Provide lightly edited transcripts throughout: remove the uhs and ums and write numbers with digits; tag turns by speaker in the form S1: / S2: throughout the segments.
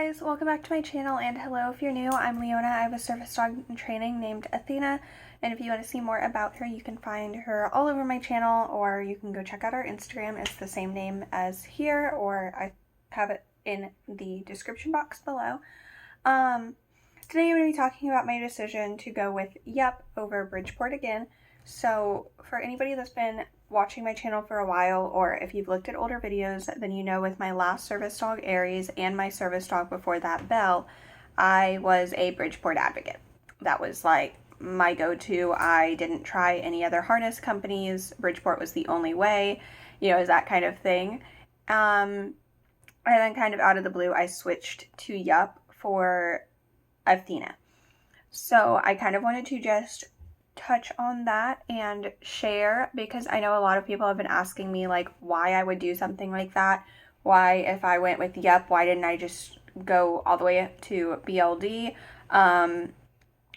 S1: guys, welcome back to my channel, and hello if you're new. I'm Leonna. I have a service dog in training named Athena, and if you want to see more about her, you can find her all over my channel, or you can go check out our Instagram. It's the same name as here, or I have it in the description box below. Today I'm going to be talking about my decision to go with Yep over Bridgeport again. So for anybody that's been watching my channel for a while, or if you've looked at older videos, then you know with my last service dog Aries and my service dog before that Belle, I was a Bridgeport advocate. That was like my go-to. I didn't try any other harness companies. Bridgeport was the only way, is that kind of thing. And then kind of out of the blue, I switched to Yep for Athena. So I kind of wanted to just touch on that and share, because I know a lot of people have been asking me like why I would do something like that. Why, if I went with Yep, why didn't I just go all the way up to BLD?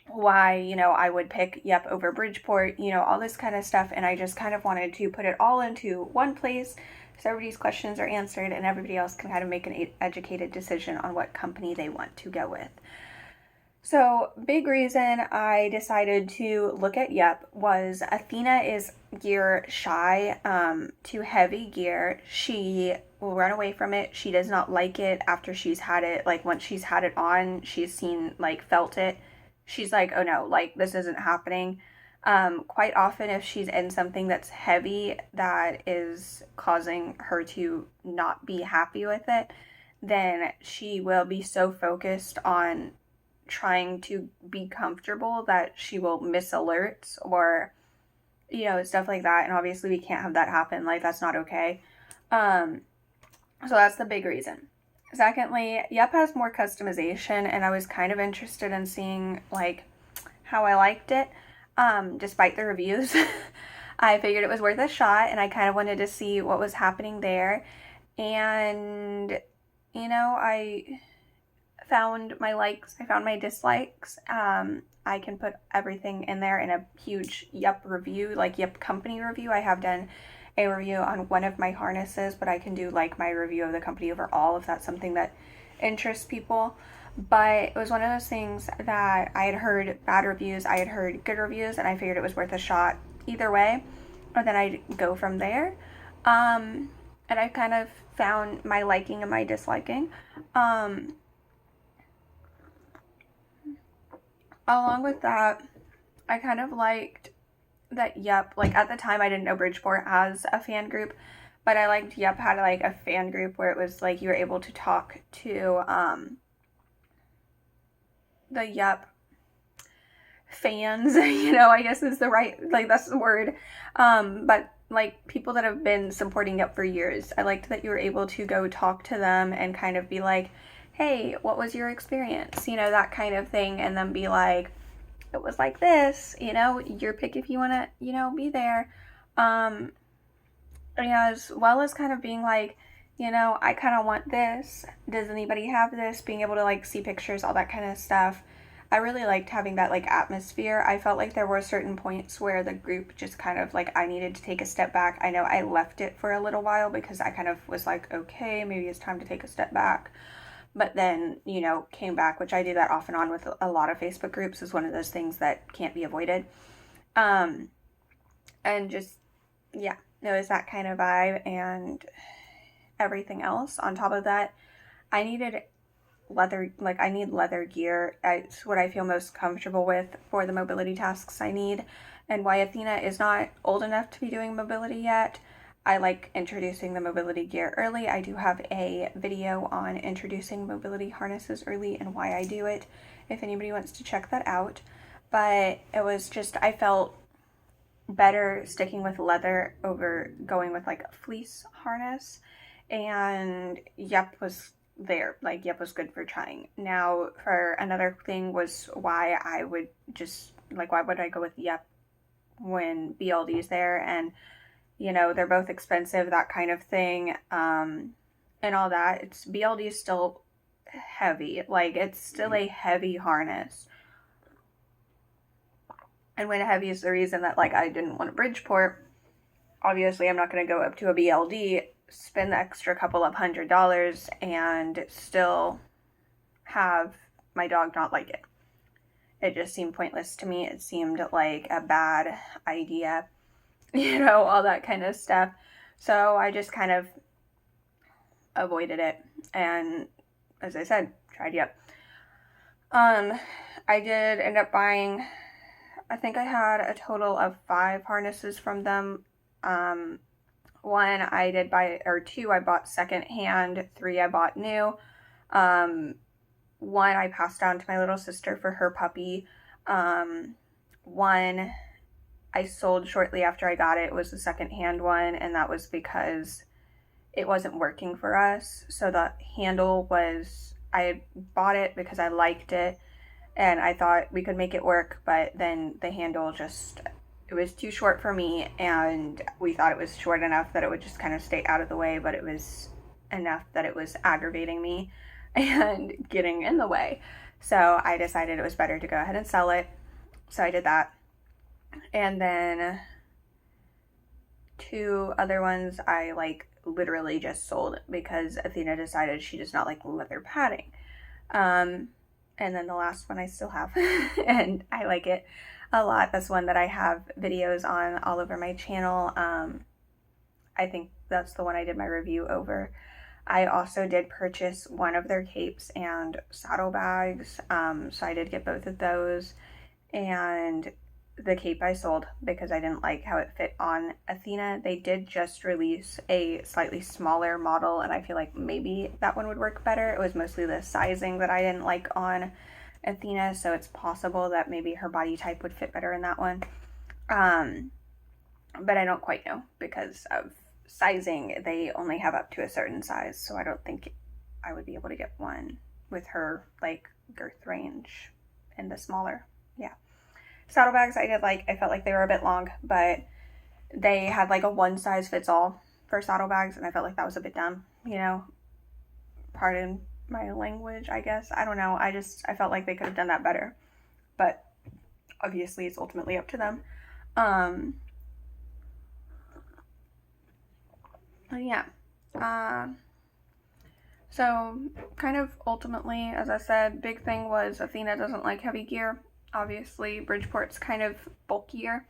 S1: Why, I would pick Yep over Bridgeport, all this kind of stuff. And I just kind of wanted to put it all into one place so everybody's questions are answered and everybody else can kind of make an educated decision on what company they want to go with. So, big reason I decided to look at Yep was Athena is gear shy, to heavy gear. She will run away from it. She does not like it after she's had it. Like, once she's had it on, she's felt it. She's like, oh no, like, this isn't happening. Quite often, if she's in something that's heavy that is causing her to not be happy with it, then she will be so focused on trying to be comfortable that she will miss alerts or stuff like that. And obviously we can't have that happen. Like, that's not okay. So that's the big reason. Secondly, Yep has more customization, and I was kind of interested in seeing like how I liked it. Despite the reviews, I figured it was worth a shot, and I kind of wanted to see what was happening there. And I found my likes, I found my dislikes. I can put everything in there in a huge Yep review, like Yep company review. I have done a review on one of my harnesses, but I can do like my review of the company overall if that's something that interests people. But it was one of those things that I had heard bad reviews, I had heard good reviews, and I figured it was worth a shot either way, and then I'd go from there. And I kind of found my liking and my disliking. Along with that, I kind of liked that Yep, like at the time I didn't know Bridgeport has a fan group, but I liked Yep had like a fan group where it was like you were able to talk to the Yep fans, I guess is the right, like that's the word, but like people that have been supporting Yep for years. I liked that you were able to go talk to them and kind of be like, hey, what was your experience? That kind of thing. And then be like, it was like this, your pick if you want to, be there. As well as kind of being like, I kind of want this. Does anybody have this? Being able to like see pictures, all that kind of stuff. I really liked having that like atmosphere. I felt like there were certain points where the group just kind of like I needed to take a step back. I know I left it for a little while because I kind of was like, okay, maybe it's time to take a step back. But then, came back, which I do that off and on with a lot of Facebook groups, is one of those things that can't be avoided. And just, yeah, it was that kind of vibe and everything else. On top of that, I needed leather, like I need leather gear. It's what I feel most comfortable with for the mobility tasks I need. And why Athena is not old enough to be doing mobility yet, I like introducing the mobility gear early. I do have a video on introducing mobility harnesses early and why I do it, if anybody wants to check that out. But it was just, I felt better sticking with leather over going with like a fleece harness. And Yep was there. Like Yep was good for trying. Now, for another thing was why I would just, like, why would I go with Yep when BLD's there? And they're both expensive, that kind of thing, and all that. It's BLD is still heavy. Like, it's still a heavy harness. And when heavy is the reason that, like, I didn't want a Bridgeport, obviously I'm not going to go up to a BLD, spend the extra couple of $100, and still have my dog not like it. It just seemed pointless to me. It seemed like a bad idea, you know, all that kind of stuff. So I just kind of avoided it. And as I said, tried yep. I did end up buying, I think I had a total of 5 harnesses from them. One I did buy, or 2 I bought secondhand, 3 I bought new. One I passed on to my little sister for her puppy. One I sold shortly after I got it. It was the secondhand one, and that was because it wasn't working for us. So the handle was, I had bought it because I liked it and I thought we could make it work, but then the handle just, it was too short for me, and we thought it was short enough that it would just kind of stay out of the way, but it was enough that it was aggravating me and getting in the way. So I decided it was better to go ahead and sell it. So I did that. And then 2 other ones I like literally just sold because Athena decided she does not like leather padding. And then the last one I still have and I like it a lot. That's one that I have videos on all over my channel. I think that's the one I did my review over. I also did purchase one of their capes and saddlebags, so I did get both of those, and the cape I sold because I didn't like how it fit on Athena. They did just release a slightly smaller model, and I feel like maybe that one would work better. It was mostly the sizing that I didn't like on Athena, so it's possible that maybe her body type would fit better in that one. But I don't quite know because of sizing. They only have up to a certain size, so I don't think I would be able to get one with her like girth range in the smaller. Yeah. Saddlebags I did like. I felt like they were a bit long, but they had like a one size fits all for saddlebags, and I felt like that was a bit dumb, you know. Pardon my language, I guess. I don't know. I felt like they could have done that better, but obviously it's ultimately up to them. Yeah. So kind of ultimately, as I said, big thing was Athena doesn't like heavy gear. Obviously, Bridgeport's kind of bulkier.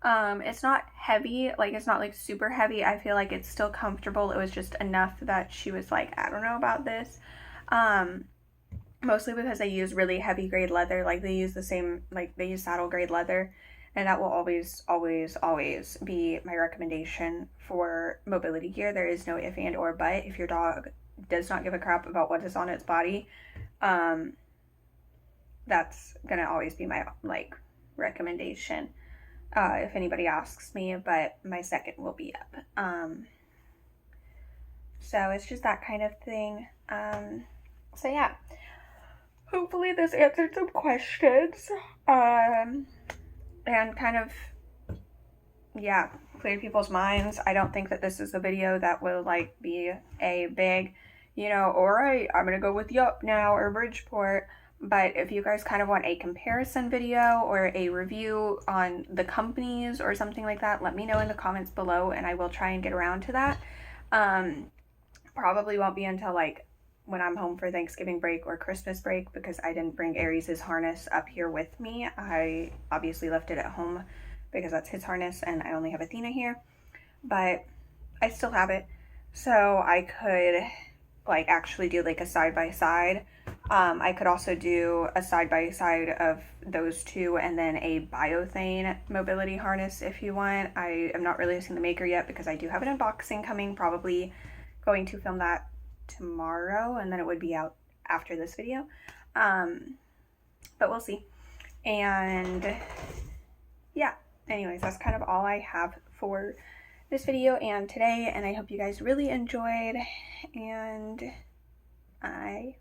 S1: It's not heavy, like it's not like super heavy. I feel like it's still comfortable. It was just enough that she was like, I don't know about this. Mostly because they use really heavy grade leather. Like they use the same, like they use saddle grade leather, and that will always, always, always be my recommendation for mobility gear. There is no if and or but. If your dog does not give a crap about what is on its body, that's gonna always be my like recommendation if anybody asks me, but my second will be up. So it's just that kind of thing. So yeah, hopefully this answered some questions and kind of, yeah, cleared people's minds. I don't think that this is a video that will like be a big, you know, alright, I'm gonna go with Yup now or Bridgeport. But if you guys kind of want a comparison video or a review on the companies or something like that, let me know in the comments below and I will try and get around to that. Probably won't be until like when I'm home for Thanksgiving break or Christmas break because I didn't bring Aries' harness up here with me. I obviously left it at home because that's his harness and I only have Athena here. But I still have it. So I could like actually do like a side-by-side. I could also do a side-by-side of those two and then a biothane mobility harness if you want. I am not releasing the maker yet because I do have an unboxing coming, probably going to film that tomorrow and then it would be out after this video. But we'll see. And yeah, anyways, that's kind of all I have for this video and today, and I hope you guys really enjoyed, and I